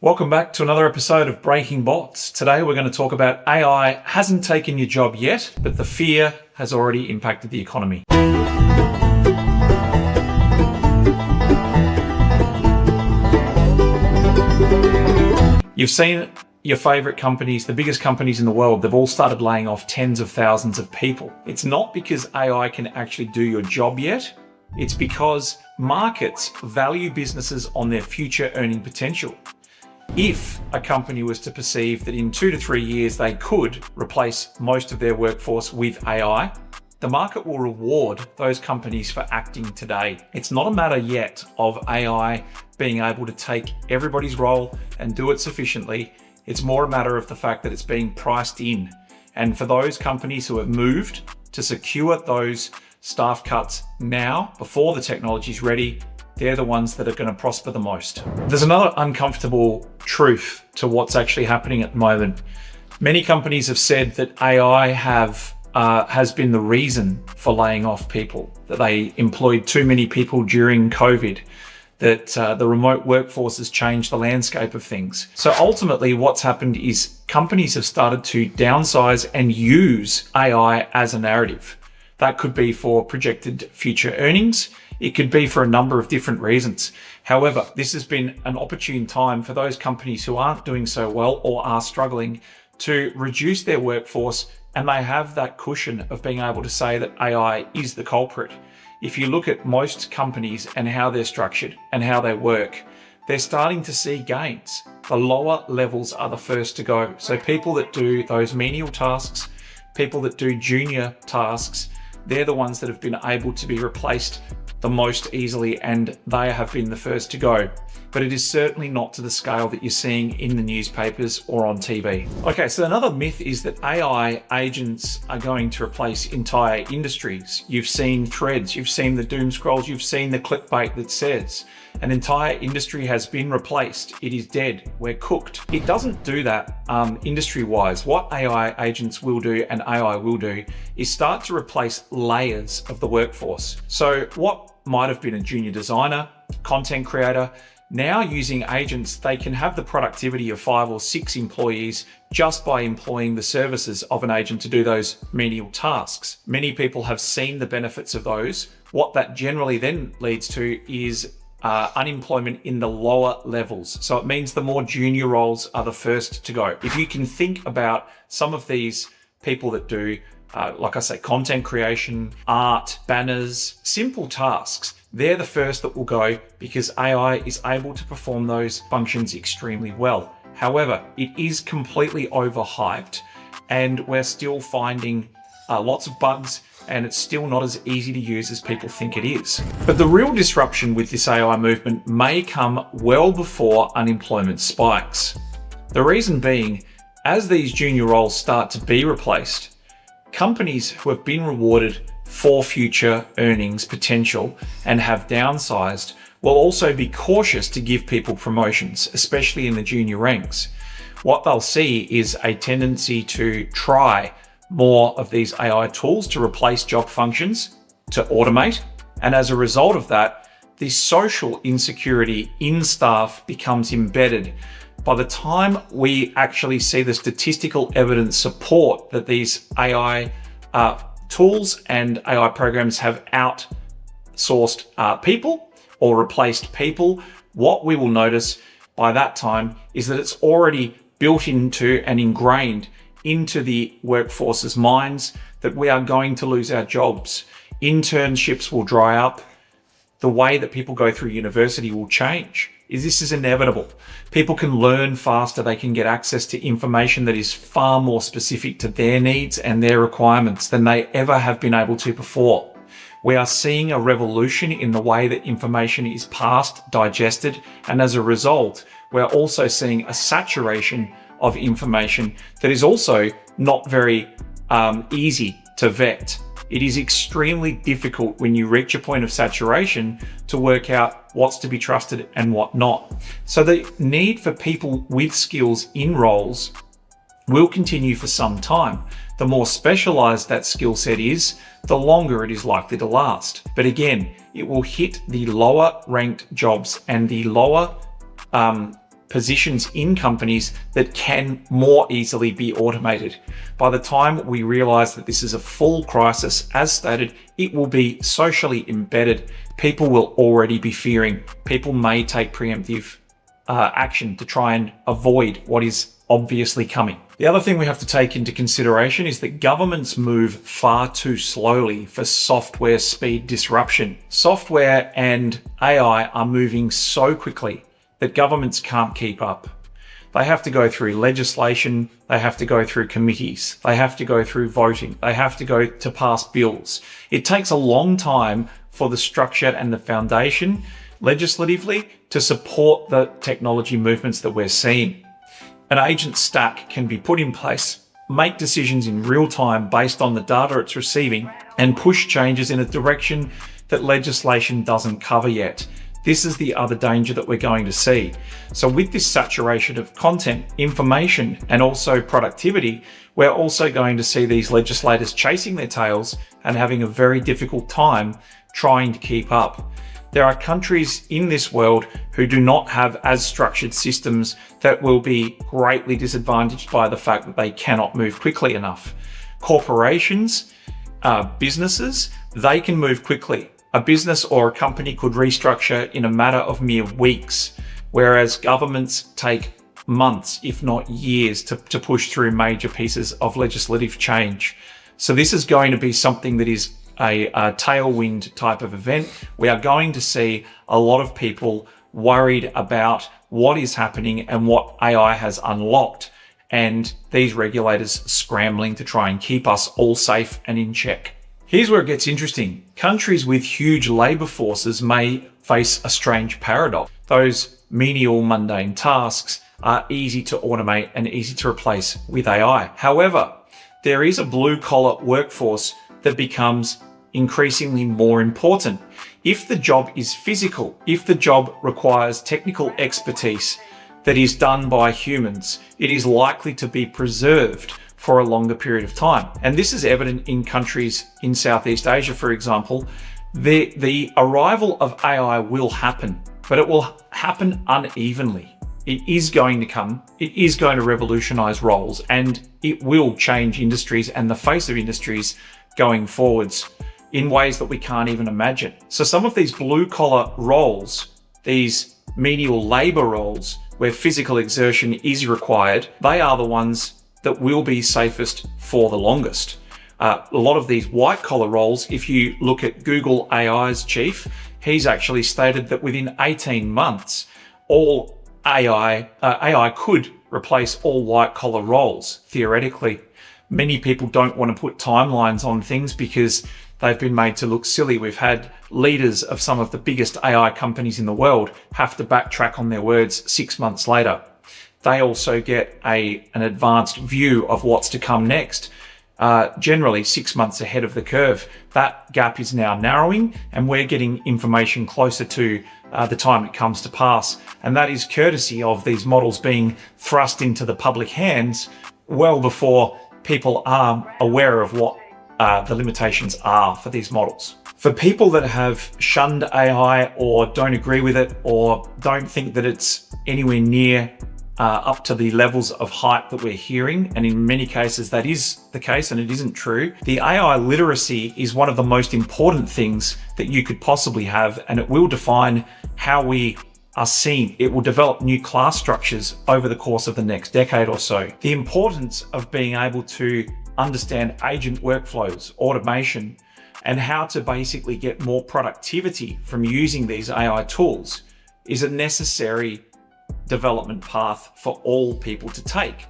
Welcome back to another episode of Breaking Bots. Today we're going to talk about AI hasn't taken your job yet, but the fear has already impacted the economy. You've seen your favorite companies, the biggest companies in the world, they've all started laying off tens of thousands of people. It's not because AI can actually do your job yet. It's because markets value businesses on their future earning potential. If a company was to perceive that in 2 to 3 years they could replace most of their workforce with AI, the market will reward those companies for acting today. It's not a matter yet of AI being able to take everybody's role and do it sufficiently. It's more a matter of the fact that it's being priced in. And for those companies who have moved to secure those staff cuts now, before the technology is ready, they're the ones that are going to prosper the most. There's another uncomfortable truth to what's actually happening at the moment. Many companies have said that AI has been the reason for laying off people, that they employed too many people during COVID, that the remote workforce has changed the landscape of things. So ultimately what's happened is companies have started to downsize and use AI as a narrative. That could be for projected future earnings. It could be for a number of different reasons. However, this has been an opportune time for those companies who aren't doing so well or are struggling to reduce their workforce, and they have that cushion of being able to say that AI is the culprit. If you look at most companies and how they're structured and how they work, they're starting to see gains. The lower levels are the first to go. So people that do those menial tasks, people that do junior tasks, they're the ones that have been able to be replaced the most easily, and they have been the first to go. But it is certainly not to the scale that you're seeing in the newspapers or on TV. Okay, so another myth is that AI agents are going to replace entire industries. You've seen threads, you've seen the doom scrolls, you've seen the clickbait that says an entire industry has been replaced. It is dead. We're cooked. It doesn't do that industry-wise. What AI agents will do and AI will do is start to replace layers of the workforce. So what might have been a junior designer, content creator, now using agents, they can have the productivity of 5 or 6 employees just by employing the services of an agent to do those menial tasks. Many people have seen the benefits of those. What that generally then leads to is unemployment in the lower levels. So it means the more junior roles are the first to go. If you can think about some of these people that do, like I say, content creation, art, banners, simple tasks, they're the first that will go because AI is able to perform those functions extremely well. However, it is completely overhyped and we're still finding lots of bugs, and it's still not as easy to use as people think it is. But the real disruption with this AI movement may come well before unemployment spikes. The reason being, as these junior roles start to be replaced, companies who have been rewarded for future earnings potential and have downsized will also be cautious to give people promotions, especially in the junior ranks. What they'll see is a tendency to try more of these AI tools to replace job functions, to automate. And as a result of that, the social insecurity in staff becomes embedded. By the time we actually see the statistical evidence support that these AI tools and AI programs have outsourced people or replaced people, what we will notice by that time is that it's already built into and ingrained into the workforce's minds that we are going to lose our jobs. Internships will dry up. The way that people go through university will change. This is inevitable. People can learn faster. They can get access to information that is far more specific to their needs and their requirements than they ever have been able to before. We are seeing a revolution in the way that information is passed, digested, and as a result, we're also seeing a saturation of information that is also not very easy to vet. It is extremely difficult when you reach a point of saturation to work out what's to be trusted and what not. So the need for people with skills in roles will continue for some time. The more specialized that skill set is, the longer it is likely to last. But again, it will hit the lower ranked jobs and the lower positions in companies that can more easily be automated. By the time we realize that this is a full crisis, as stated, it will be socially embedded. People will already be fearing. People may take preemptive action to try and avoid what is obviously coming. The other thing we have to take into consideration is that governments move far too slowly for software speed disruption. Software and AI are moving so quickly that governments can't keep up. They have to go through legislation, they have to go through committees, they have to go through voting, they have to go to pass bills. It takes a long time for the structure and the foundation legislatively to support the technology movements that we're seeing. An agent stack can be put in place, make decisions in real time based on the data it's receiving, and push changes in a direction that legislation doesn't cover yet. This is the other danger that we're going to see. So with this saturation of content, information, and also productivity, we're also going to see these legislators chasing their tails and having a very difficult time trying to keep up. There are countries in this world who do not have as structured systems that will be greatly disadvantaged by the fact that they cannot move quickly enough. Corporations, businesses, they can move quickly. A business or a company could restructure in a matter of mere weeks, whereas governments take months, if not years, to push through major pieces of legislative change. So this is going to be something that is a tailwind type of event. We are going to see a lot of people worried about what is happening and what AI has unlocked, and these regulators scrambling to try and keep us all safe and in check. Here's where it gets interesting. Countries with huge labour forces may face a strange paradox. Those menial, mundane tasks are easy to automate and easy to replace with AI. However, there is a blue-collar workforce that becomes increasingly more important. If the job is physical, if the job requires technical expertise that is done by humans, it is likely to be preserved for a longer period of time. And this is evident in countries in Southeast Asia, for example. The arrival of AI will happen, but it will happen unevenly. It is going to come, it is going to revolutionize roles, and it will change industries and the face of industries going forwards in ways that we can't even imagine. So some of these blue-collar roles, these menial labor roles where physical exertion is required, they are the ones that will be safest for the longest. A lot of these white-collar roles, if you look at Google AI's chief, he's actually stated that within 18 months, all AI could replace all white-collar roles, theoretically. Many people don't want to put timelines on things because they've been made to look silly. We've had leaders of some of the biggest AI companies in the world have to backtrack on their words 6 months later. They also get an advanced view of what's to come next, generally 6 months ahead of the curve. That gap is now narrowing, and we're getting information closer to the time it comes to pass. And that is courtesy of these models being thrust into the public hands well before people are aware of what the limitations are for these models. For people that have shunned AI or don't agree with it or don't think that it's anywhere near up to the levels of hype that we're hearing, and in many cases that is the case and it isn't true, the AI literacy is one of the most important things that you could possibly have, and it will define how we are seen. It will develop new class structures over the course of the next decade or so. The importance of being able to understand agent workflows, automation, and how to basically get more productivity from using these AI tools is a necessary development path for all people to take.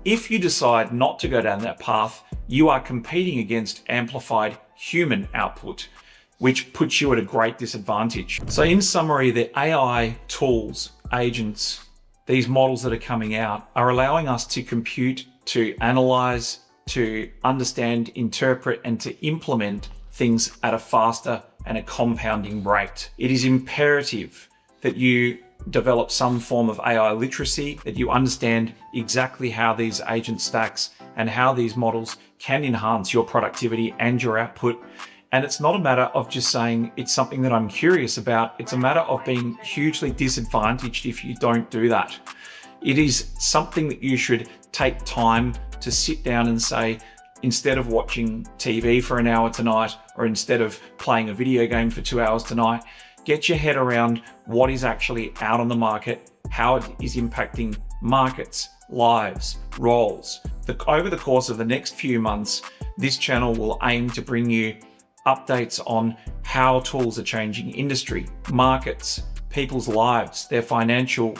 If you decide not to go down that path, you are competing against amplified human output, which puts you at a great disadvantage. So in summary, the AI tools, agents, these models that are coming out are allowing us to compute, to analyze, to understand, interpret, and to implement things at a faster and a compounding rate. It is imperative that you develop some form of AI literacy, that you understand exactly how these agent stacks and how these models can enhance your productivity and your output. And it's not a matter of just saying it's something that I'm curious about. It's a matter of being hugely disadvantaged if you don't do that. It is something that you should take time to sit down and say, instead of watching TV for an hour tonight, or instead of playing a video game for 2 hours tonight, get your head around what is actually out on the market, how it is impacting markets, lives, roles. Over the course of the next few months, this channel will aim to bring you updates on how tools are changing industry, markets, people's lives, their financial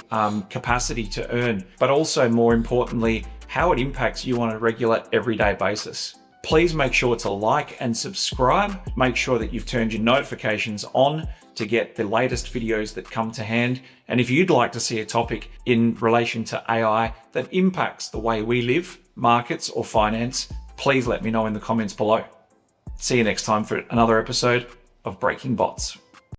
capacity to earn, but also more importantly, how it impacts you on a regular, everyday basis. Please make sure to like and subscribe. Make sure that you've turned your notifications on to get the latest videos that come to hand. And if you'd like to see a topic in relation to AI that impacts the way we live, markets, or finance, please let me know in the comments below. See you next time for another episode of Breaking Bots.